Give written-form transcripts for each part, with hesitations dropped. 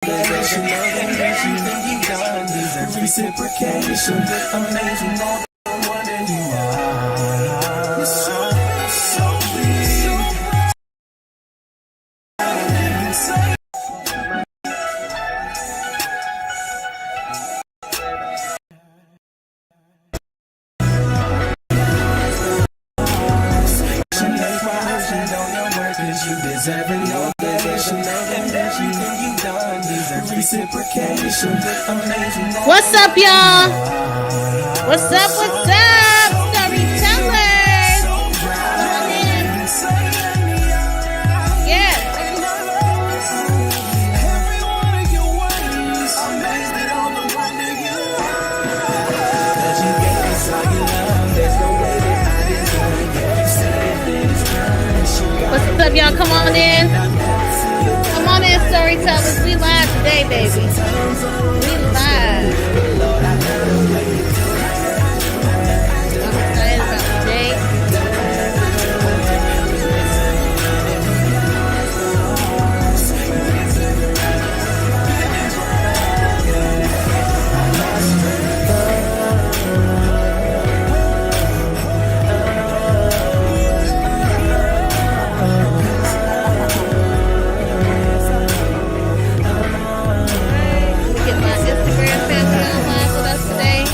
Reciprocation, amazing, more than what you are. You're so you deserve no obligation, and everything you done deserves reciprocation. Amazing. What's up, y'all? What's up? What's up, storytellers? Come in. Yeah. Every one of your ways, amazed at all the wonder you are. 'Cause you gave us all your love. There's no way that I deserve it. You said it is done. What's up, y'all? Come on in. Come on in, storytellers. We live today, baby. We live. I'm excited about today. Let me get my Instagram family on live with us today.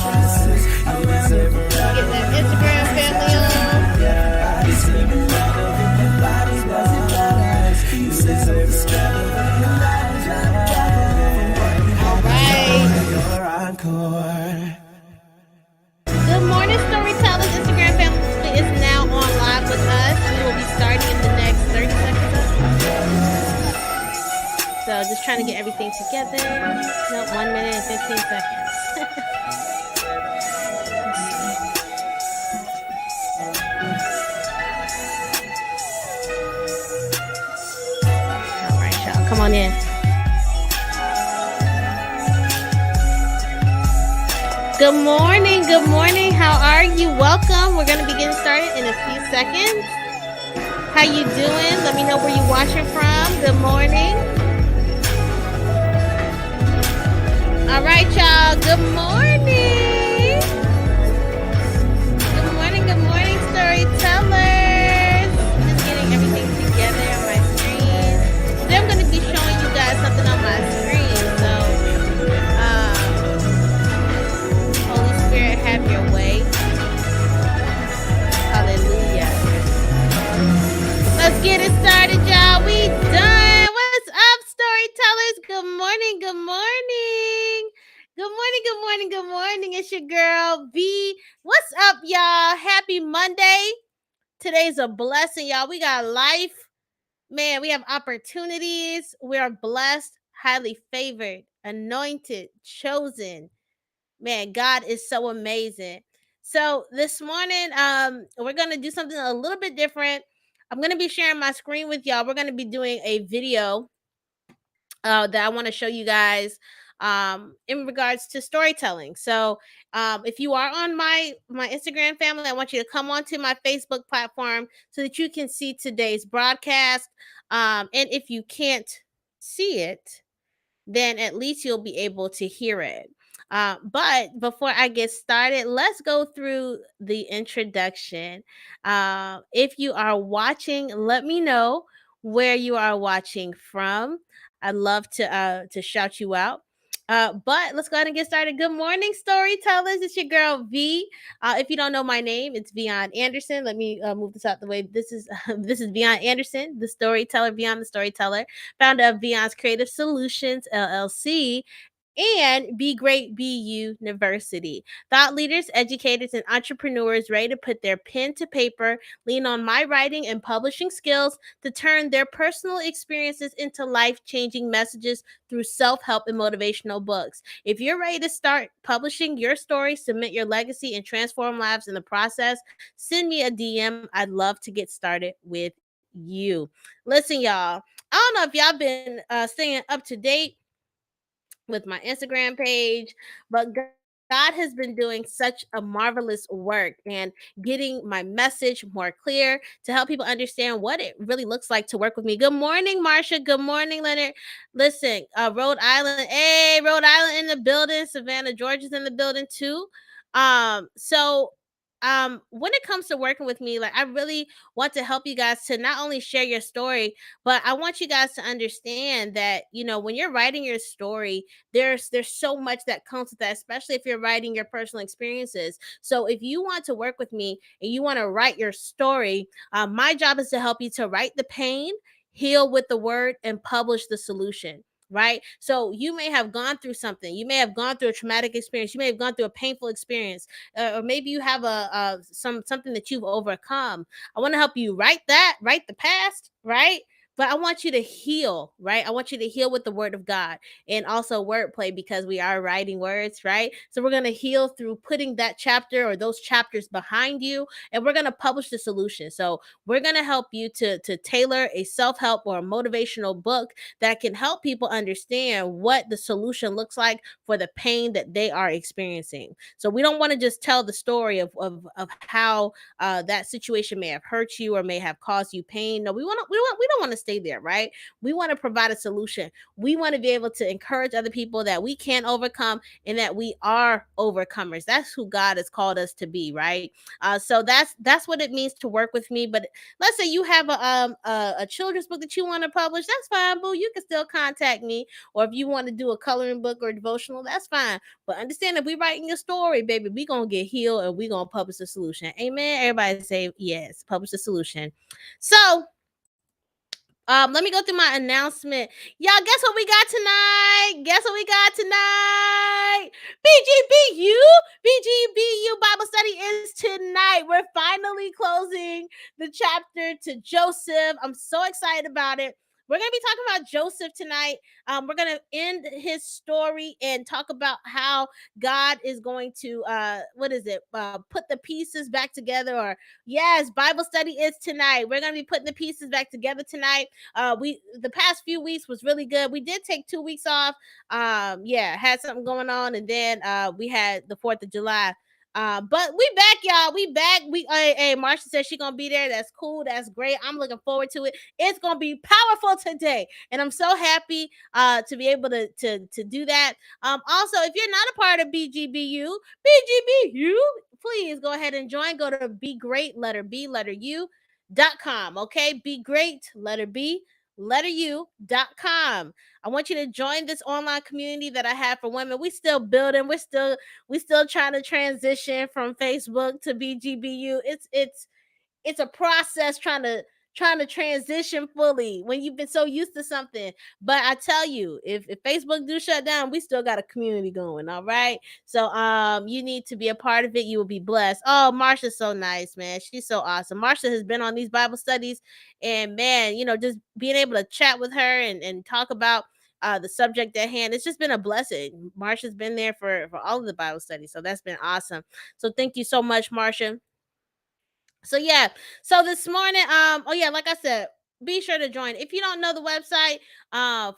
Get that Instagram family on. All right. Good morning, storytellers. Instagram family is now on live with us. We will be starting in the next 30 seconds. So just trying to get everything together. No, 1 minute and 15 seconds. All right, y'all, come on in. Good morning. Good morning. How are you? Welcome. We're going to be getting started in a few seconds. How you doing? Let me know where you're watching from. Good morning. All right, y'all. Good morning. Good morning. Good morning, storytellers. Just getting everything together on my screen. Today I'm going to be showing you guys something on my screen. So, Holy Spirit, have your way. Hallelujah. Let's get it started, y'all. We done. What's up, storytellers? Good morning. Good morning. Good morning. Good morning. Good morning. It's your girl, V. What's up, y'all? Happy Monday. Today's a blessing, y'all. We got life. Man, we have opportunities. We are blessed, highly favored, anointed, chosen. Man, God is so amazing. So this morning, we're gonna do something a little bit different. I'm gonna be sharing my screen with y'all. We're gonna be doing a video that I want to show you guys in regards to storytelling. So if you are on my Instagram family, I want you to come onto my Facebook platform so that you can see today's broadcast. And if you can't see it, then at least you'll be able to hear it. But before I get started, let's go through the introduction. If you are watching, let me know where you are watching from. I'd love to shout you out. But let's go ahead and get started. Good morning, storytellers. It's your girl V. If you don't know my name, it's Vion Anderson. Let me move this out the way. This is this is Vion Anderson, the storyteller, Vion the storyteller, founder of Vion's Creative Solutions LLC and Be Great BU University. Thought leaders, educators, and entrepreneurs ready to put their pen to paper, lean on my writing and publishing skills to turn their personal experiences into life-changing messages through self-help and motivational books. If you're ready to start publishing your story, submit your legacy, and transform lives in the process, send me a DM. I'd love to get started with you. Listen, y'all, I don't know if y'all been staying up to date with my Instagram page, but God has been doing such a marvelous work and getting my message more clear to help people understand what it really looks like to work with me. Good morning, Marsha. Good morning, Leonard. Listen, Rhode Island. Hey, Rhode Island in the building. Savannah, Georgia's in the building too. When it comes to working with me, like I really want to help you guys to not only share your story, but I want you guys to understand that, when you're writing your story, there's so much that comes with that, especially if you're writing your personal experiences. So if you want to work with me and you want to write your story, my job is to help you to write the pain, heal with the word, and publish the solution. Right. So you may have gone through something. You may have gone through a traumatic experience. You may have gone through a painful experience, or maybe you have something that you've overcome. I want to help you write the past, right? But I want you to heal, right? I want you to heal with the word of God and also wordplay because we are writing words, right? So we're going to heal through putting that chapter or those chapters behind you, and we're going to publish the solution. So we're going to help you to tailor a self-help or a motivational book that can help people understand what the solution looks like for the pain that they are experiencing. So we don't want to just tell the story of how that situation may have hurt you or may have caused you pain. No, we don't want to stay there, right? We want to provide a solution. We want to be able to encourage other people that we can overcome and that we are overcomers. That's who God has called us to be, right? So that's what it means to work with me. But let's say you have a children's book that you want to publish, that's fine, boo. You can still contact me, or if you want to do a coloring book or a devotional, that's fine. But understand, if we writing your story, baby, we gonna get healed and we gonna publish the solution. Amen. Everybody say yes. Publish the solution. So let me go through my announcement. Y'all, guess what we got tonight? Guess what we got tonight? BGBU. BGBU Bible study is tonight. We're finally closing the chapter to Joseph. I'm so excited about it. We're going to be talking about Joseph tonight. We're going to end his story and talk about how God is going to, put the pieces back together. Or, yes, Bible study is tonight. We're going to be putting the pieces back together tonight. We The past few weeks was really good. We did take 2 weeks off. Had something going on, and then we had the 4th of July. But we back, y'all. We back. Hey, Marsha said she gonna be there. That's cool. That's great. I'm looking forward to it. It's gonna be powerful today, and I'm so happy to be able to do that. Also, if you're not a part of BGBU, please go ahead and join. Go to Be Great, letter B, letter U.com. Okay, Be Great, letter B, letter U.com. I want you to join this online community that I have for women. We still building. We still trying to transition from Facebook to BGBU. It's a process trying to transition fully when you've been so used to something. But I tell you, if Facebook do shut down, we still got a community going. All right. So you need to be a part of it. You will be blessed. Oh, Marsha's so nice, man. She's so awesome. Marsha has been on these Bible studies, and man, just being able to chat with her and talk about the subject at hand, it's just been a blessing. Marsha's been there for all of the Bible studies, so that's been awesome. So thank you so much, Marsha. So yeah, so this morning, like I said, be sure to join. If you don't know the website,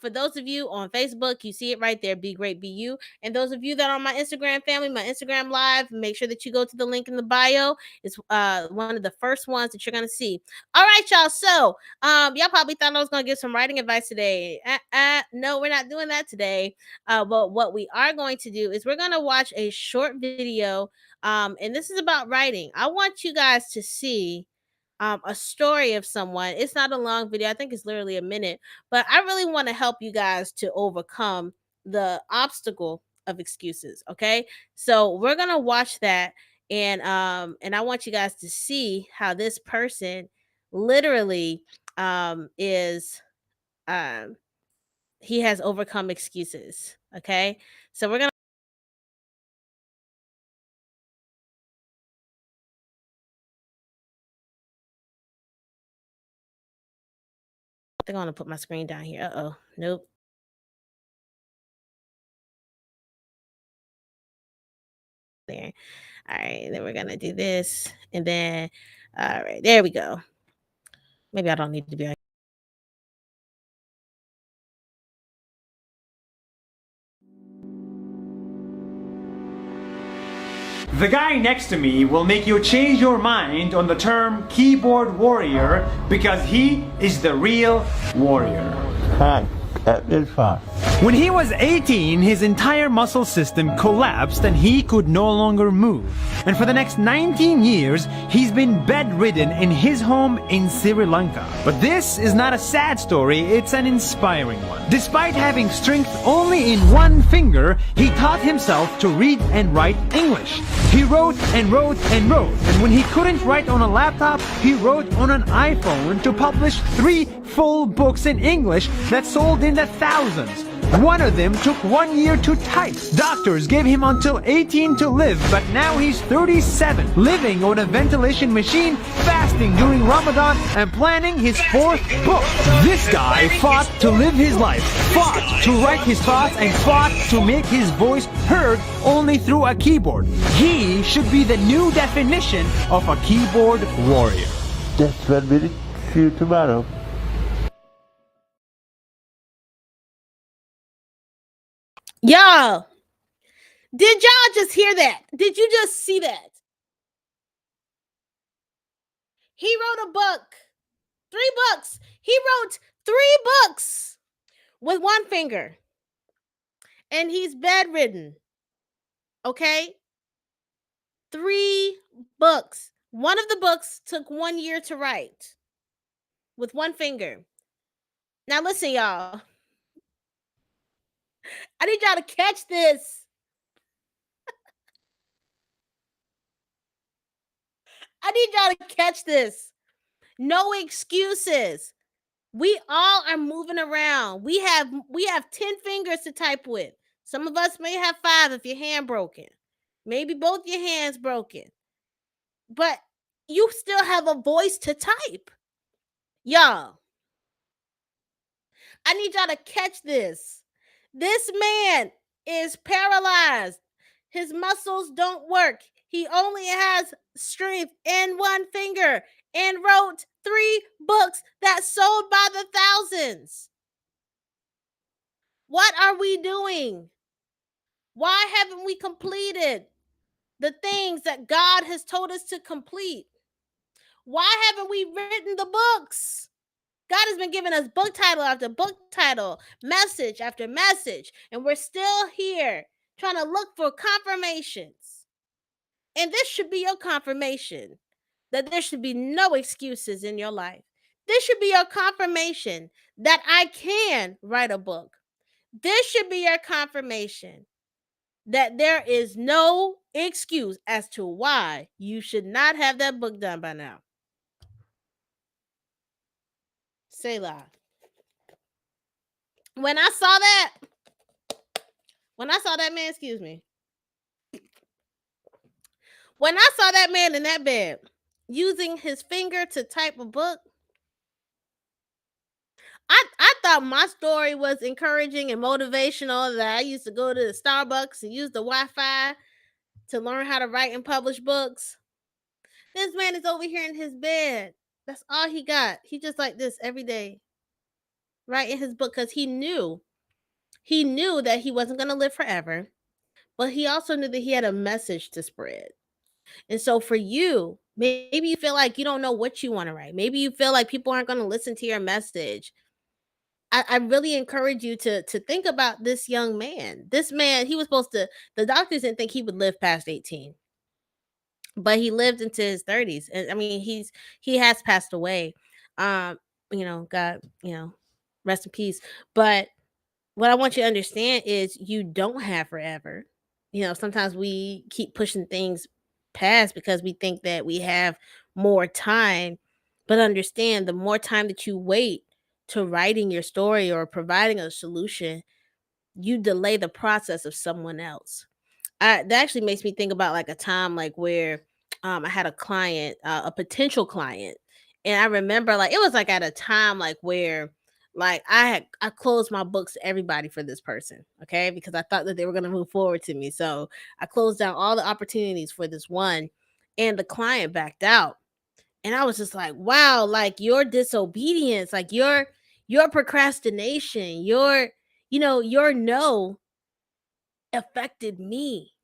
for those of you on Facebook, you see it right there, Be Great BU. And those of you that are on my Instagram family, my Instagram live, make sure that you go to the link in the bio. It's one of the first ones that you're gonna see. All right, y'all. So y'all probably thought I was gonna give some writing advice today. No, we're not doing that today. But what we are going to do is we're gonna watch a short video, and this is about writing. I want you guys to see a story of someone. It's not a long video. I think it's literally a minute, but I really want to help you guys to overcome the obstacle of excuses. Okay. So we're going to watch that. And I want you guys to see how this person literally is, um, he has overcome excuses. Okay. So we're going to, I think I want to put my screen down here. Uh-oh. Nope. There. All right, then we're gonna do this, and then, all right, there we go. Maybe I don't need to be. The guy next to me will make you change your mind on the term keyboard warrior because he is the real warrior. Fine. That is fine. When he was 18, his entire muscle system collapsed and he could no longer move. And for the next 19 years, he's been bedridden in his home in Sri Lanka. But this is not a sad story, it's an inspiring one. Despite having strength only in one finger, he taught himself to read and write English. He wrote and wrote and wrote, and when he couldn't write on a laptop, he wrote on an iPhone to publish 3 full books in English that sold in the thousands. One of them took 1 year to type. Doctors gave him until 18 to live, but now he's 37, living on a ventilation machine, fasting during Ramadan, and planning his 4th book. This guy fought to live his life, fought to write his thoughts, and fought to make his voice heard only through a keyboard. He should be the new definition of a keyboard warrior. Just 1 minute. See you tomorrow. Y'all, did y'all just hear that? Did you just see that? He wrote a book, 3 books. He wrote 3 books with 1 finger. And he's bedridden. Okay? 3 books. One of the books took 1 year to write with 1 finger. Now listen, y'all. I need y'all to catch this. I need y'all to catch this. No excuses. We all are moving around. We have 10 fingers to type with. Some of us may have 5 if your hand broken. Maybe both your hands broken. But you still have a voice to type. Y'all, I need y'all to catch this. This man is paralyzed. His muscles don't work. He only has strength in 1 finger and wrote 3 books that sold by the thousands. What are we doing? Why haven't we completed the things that God has told us to complete? Why haven't we written the books? God has been giving us book title after book title, message after message, and we're still here trying to look for confirmations. And this should be your confirmation that there should be no excuses in your life. This should be your confirmation that I can write a book. This should be your confirmation that there is no excuse as to why you should not have that book done by now. Selah. When I saw that man, excuse me. When I saw that man in that bed using his finger to type a book, I thought my story was encouraging and motivational, that I used to go to the Starbucks and use the Wi-Fi to learn how to write and publish books. This man is over here in his bed. That's all he got. He just like this every day, writing his book, because he knew that he wasn't going to live forever, but he also knew that he had a message to spread. And so for you, maybe you feel like you don't know what you want to write. Maybe you feel like people aren't going to listen to your message. I really encourage you to think about this young man. This man, he was supposed to, the doctors didn't think he would live past 18. But he lived into his 30s. And I mean, he has passed away. God, rest in peace. But what I want you to understand is you don't have forever. Sometimes we keep pushing things past because we think that we have more time. But understand, the more time that you wait to writing your story or providing a solution, you delay the process of someone else. That actually makes me think about like a time like where I had a client, a potential client, and I remember like it was like at a time like where like I closed my books to everybody for this person, okay, because I thought that they were going to move forward to me. So I closed down all the opportunities for this one, and the client backed out, and I was just like, wow, like your disobedience, like your procrastination, your no affected me.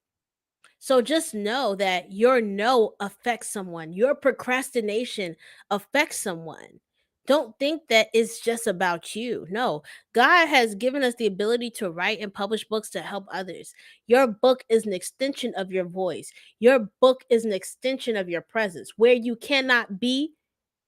So just know that your no affects someone. Your procrastination affects someone. Don't think that it's just about you. No, God has given us the ability to write and publish books to help others. Your book is an extension of your voice. Your book is an extension of your presence. Where you cannot be,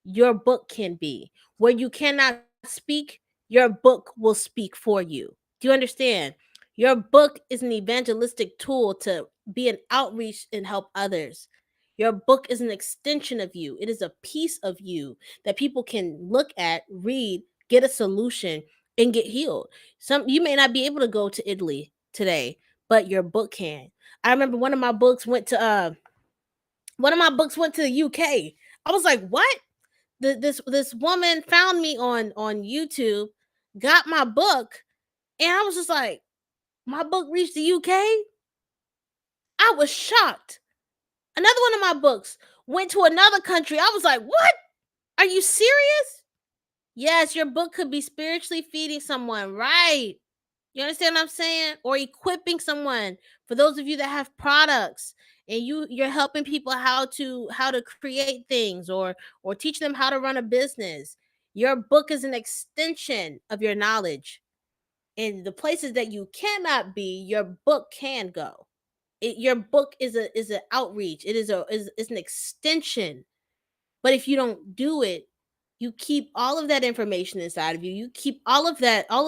your book can be. Where you cannot speak, your book will speak for you. Do you understand? Your book is an evangelistic tool to be an outreach and help others. Your book is an extension of you. It is a piece of you that people can look at, read, get a solution, and get healed. Some you may not be able to go to Italy today, but your book can. I remember one of my books went to the UK. I was like, "What?" This woman found me on YouTube, got my book, and I was just like, my book reached the UK. I was shocked. Another one of my books went to another country. I was like, what? Are you serious? Yes, your book could be spiritually feeding someone, right? You understand what I'm saying? Or equipping someone. For those of you that have products and you're helping people how to create things or teach them how to run a business. Your book is an extension of your knowledge. In the places that you cannot be, your book can go. Your book is an outreach. It is an extension. But if you don't do it, you keep all of that information inside of you. You keep all of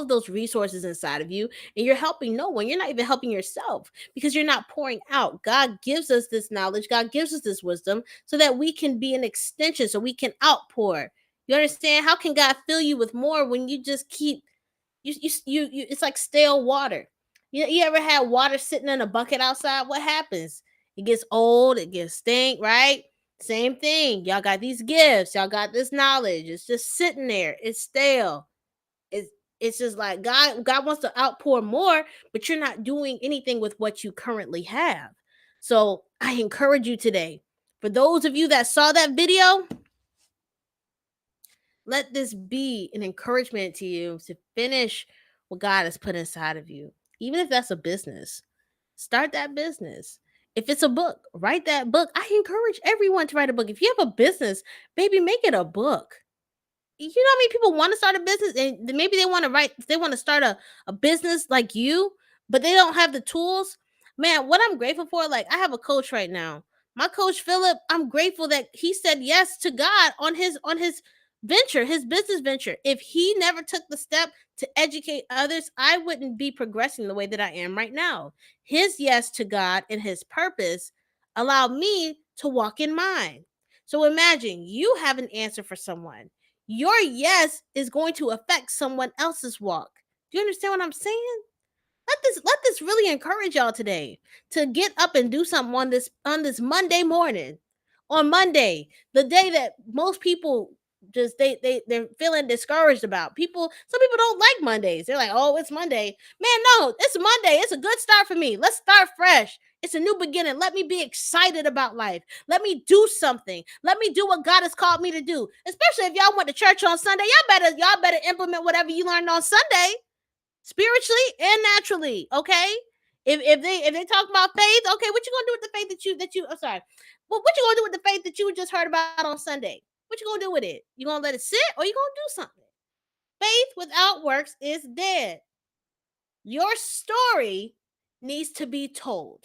those resources inside of you, and you're helping no one. You're not even helping yourself because you're not pouring out. God gives us this knowledge, God gives us this wisdom so that we can be an extension, so we can outpour. You understand? How can God fill you with more when you just keep you it's like stale water. You ever had water sitting in a bucket outside? What happens? It gets old, it gets stink, right? Same thing. Y'all got these gifts, y'all got this knowledge. It's just sitting there. It's stale. It's it's just like God wants to outpour more, but you're not doing anything with what you currently have. So I encourage you today. For those of you that saw that video, let this be an encouragement to you to finish what God has put inside of you. Even if that's a business, start that business. If it's a book, write that book. I encourage everyone to write a book. If you have a business, baby, make it a book. You know how many people want to start a business and maybe they want to they want to start a business like you, but they don't have the tools. Man, what I'm grateful for, like I have a coach right now. My coach Philip, I'm grateful that he said yes to God on his venture, his business venture. If he never took the step to educate others, I wouldn't be progressing the way that I am right now. His yes to God and his purpose allowed me to walk in mine. So imagine you have an answer for someone. Your yes is going to affect someone else's walk. Do you understand what I'm saying? Let this really encourage y'all today to get up and do something on this Monday morning. On Monday, the day that most people just they're feeling discouraged about. Some people don't like Mondays. They're like, "Oh, it's Monday." Man, no, it's Monday. It's a good start for me. Let's start fresh. It's a new beginning. Let me be excited about life. Let me do something. Let me do what God has called me to do. Especially if y'all went to church on Sunday, y'all better implement whatever you learned on Sunday spiritually and naturally. Okay. If they talk about faith, okay, what you gonna do with the faith that you I'm sorry. Well, what you gonna do with the faith that you just heard about on Sunday? What you gonna do with it? You gonna let it sit or you gonna do something? Faith without works is dead. Your story needs to be told.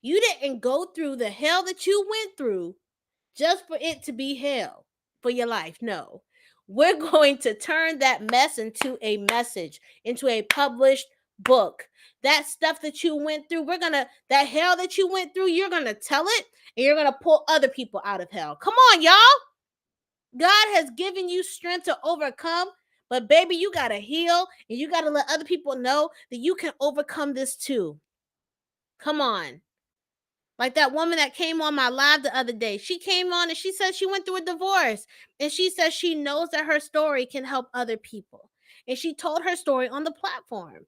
You didn't go through the hell that you went through just for it to be hell for your life. No. We're going to turn that mess into a message, into a published book. That stuff that you went through, that hell that you went through, you're going to tell it and you're going to pull other people out of hell. Come on, y'all. God has given you strength to overcome, but baby, you got to heal and you got to let other people know that you can overcome this too. Come on. Like that woman that came on my live the other day. She came on and she said she went through a divorce. And she says she knows that her story can help other people. And she told her story on the platform.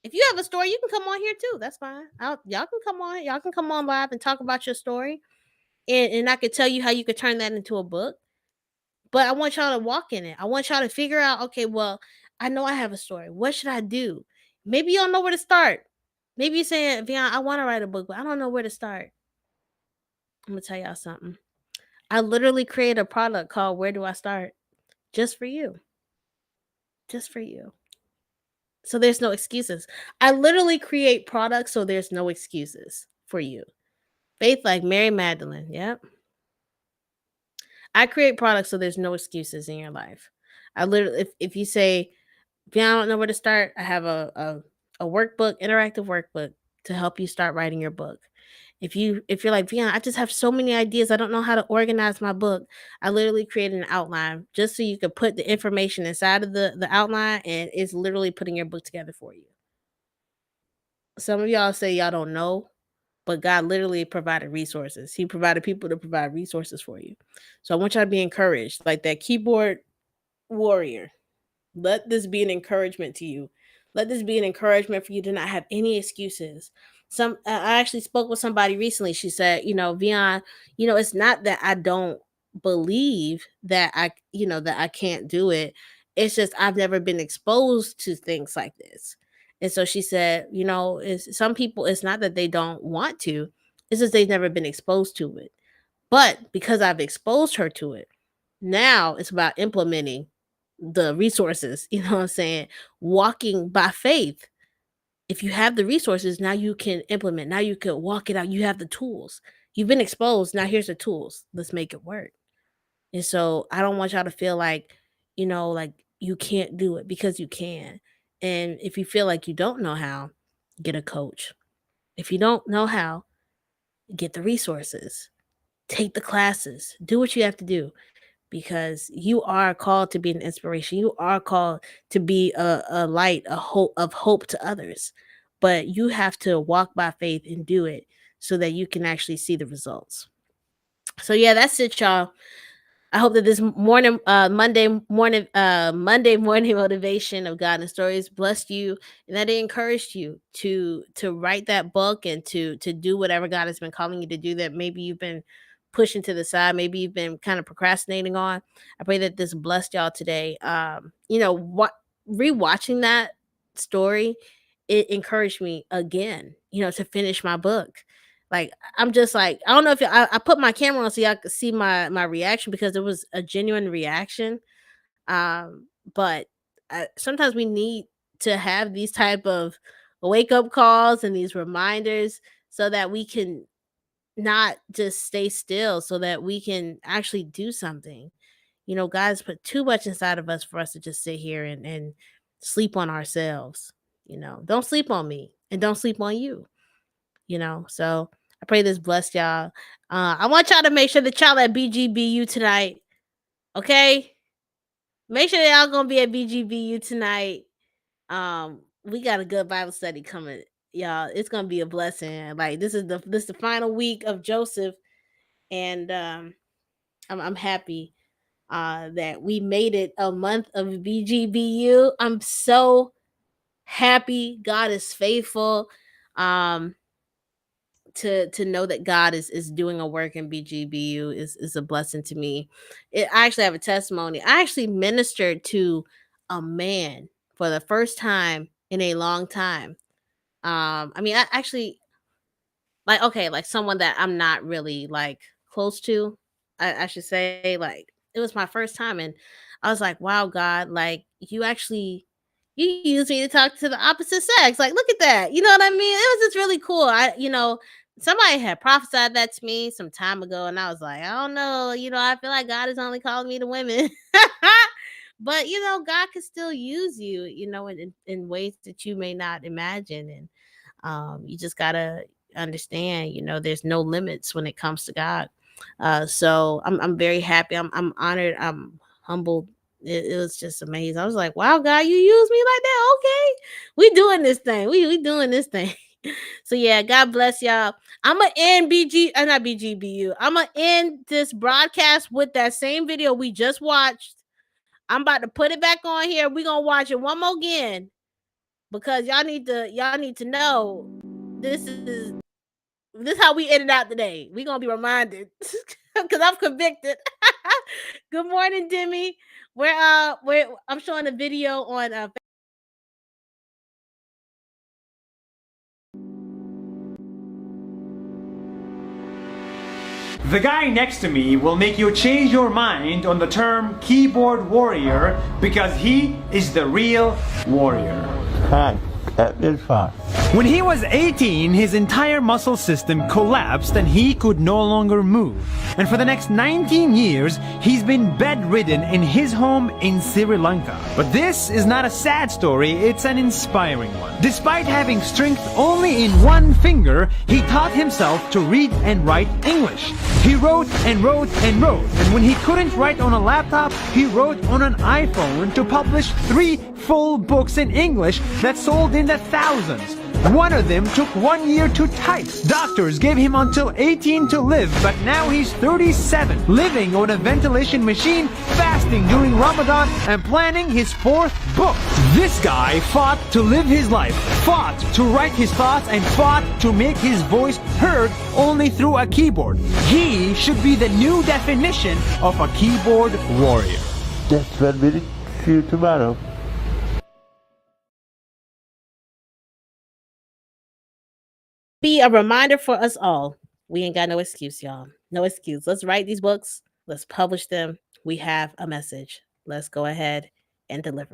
If you have a story, you can come on here too. That's fine. Y'all can come on. Y'all can come on live and talk about your story. And I could tell you how you could turn that into a book. But I want y'all to walk in it. I want y'all to figure out, okay, well, I know I have a story. What should I do? Maybe you don't know where to start. Maybe you're saying, Vion, I want to write a book, but I don't know where to start. I'm gonna tell y'all something. I literally created a product called Where Do I Start? Just for you. Just for you. So there's no excuses. I literally create products so there's no excuses for you. Faith like Mary Magdalene. Yep. I create products so there's no excuses in your life. I literally, if you say, if you don't know where to start, I have a workbook, interactive workbook to help you start writing your book. If you're like, Vion, I just have so many ideas, I don't know how to organize my book. I literally created an outline just so you could put the information inside of the outline, and it's literally putting your book together for you. Some of y'all say y'all don't know, but God literally provided resources. He provided people to provide resources for you. So I want y'all to be encouraged, like that keyboard warrior. Let this be an encouragement to you. Let this be an encouragement for you to not have any excuses. I actually spoke with somebody recently. She said, Vion, it's not that I don't believe that that I can't do it. It's just I've never been exposed to things like this. And so she said, it's some people, it's not that they don't want to, it's just they've never been exposed to it. But because I've exposed her to it, now it's about implementing the resources, you know what I'm saying? Walking by faith. If you have the resources, now you can implement. Now you can walk it out. You have the tools. You've been exposed. Now here's the tools. Let's make it work. And so I don't want y'all to feel like, like you can't do it, because you can. And if you feel like you don't know how, get a coach. If you don't know how, get the resources. Take the classes. Do what you have to do, because you are called to be an inspiration. You are called to be a light, a hope of hope to others. But you have to walk by faith and do it so that you can actually see the results. So yeah, that's it, y'all. I hope that this morning, Monday morning motivation of God and Stories blessed you, and that it encouraged you to write that book and to do whatever God has been calling you to do that maybe you've been pushing to the side, maybe you've been kind of procrastinating on. I pray that this blessed y'all today. What rewatching that story, it encouraged me again, to finish my book. Like, I'm just like, I don't know if I put my camera on so y'all could see my reaction, because it was a genuine reaction. But sometimes we need to have these type of wake up calls and these reminders so that we can not just stay still, so that we can actually do something. God's put too much inside of us for us to just sit here and sleep on ourselves. Don't sleep on me, and don't sleep on you. So I pray this blessed y'all. I want y'all to make sure that y'all at BGBU tonight. Okay, make sure that y'all gonna be at BGBU tonight. We got a good Bible study coming, y'all. It's gonna be a blessing. Like, this is the final week of Joseph, and I'm happy that we made it a month of BGBU. I'm so happy. God is faithful. To know that God is doing a work in BGBU is a blessing to me. I actually have a testimony. I actually ministered to a man for the first time in a long time. I mean, I actually, like, okay, like someone that I'm not really like close to. I should say, like, it was my first time, and I was like, wow, God, like, you use me to talk to the opposite sex. Like, look at that. You know what I mean? It was just really cool. Somebody had prophesied that to me some time ago, and I was like, I don't know. I feel like God is only calling me to women. But God can still use you, in ways that you may not imagine. And you just gotta understand, there's no limits when it comes to God. So I'm very happy. I'm honored. I'm humbled. It was just amazing. I was like, wow, God, you use me like that. Okay, we doing this thing. We doing this thing. So yeah, God bless y'all. I'm gonna end not BGBU. I'm gonna end this broadcast with that same video we just watched. I'm about to put it back on here. We're gonna watch it one more again, because y'all need to know this how we ended out today. We're gonna be reminded, because I'm convicted. Good morning, Demi. Where I'm showing a video on The guy next to me will make you change your mind on the term keyboard warrior because he is the real warrior. Hi, that fine. When he was 18, his entire muscle system collapsed and he could no longer move. And for the next 19 years, he's been bedridden in his home in Sri Lanka. But this is not a sad story, it's an inspiring one. Despite having strength only in one finger, he taught himself to read and write English. He wrote and wrote and wrote. And when he couldn't write on a laptop, he wrote on an iPhone to publish 3 full books in English that sold in the thousands. One of them took 1 year to type. Doctors gave him until 18 to live, but now he's 37, living on a ventilation machine, fasting during Ramadan, and planning his 4th book. This guy fought to live his life, fought to write his thoughts, and fought to make his voice heard only through a keyboard. He should be the new definition of a keyboard warrior. Just 1 minute. See you tomorrow. Be a reminder for us all. We ain't got no excuse, y'all. No excuse. Let's write these books. Let's publish them. We have a message. Let's go ahead and deliver.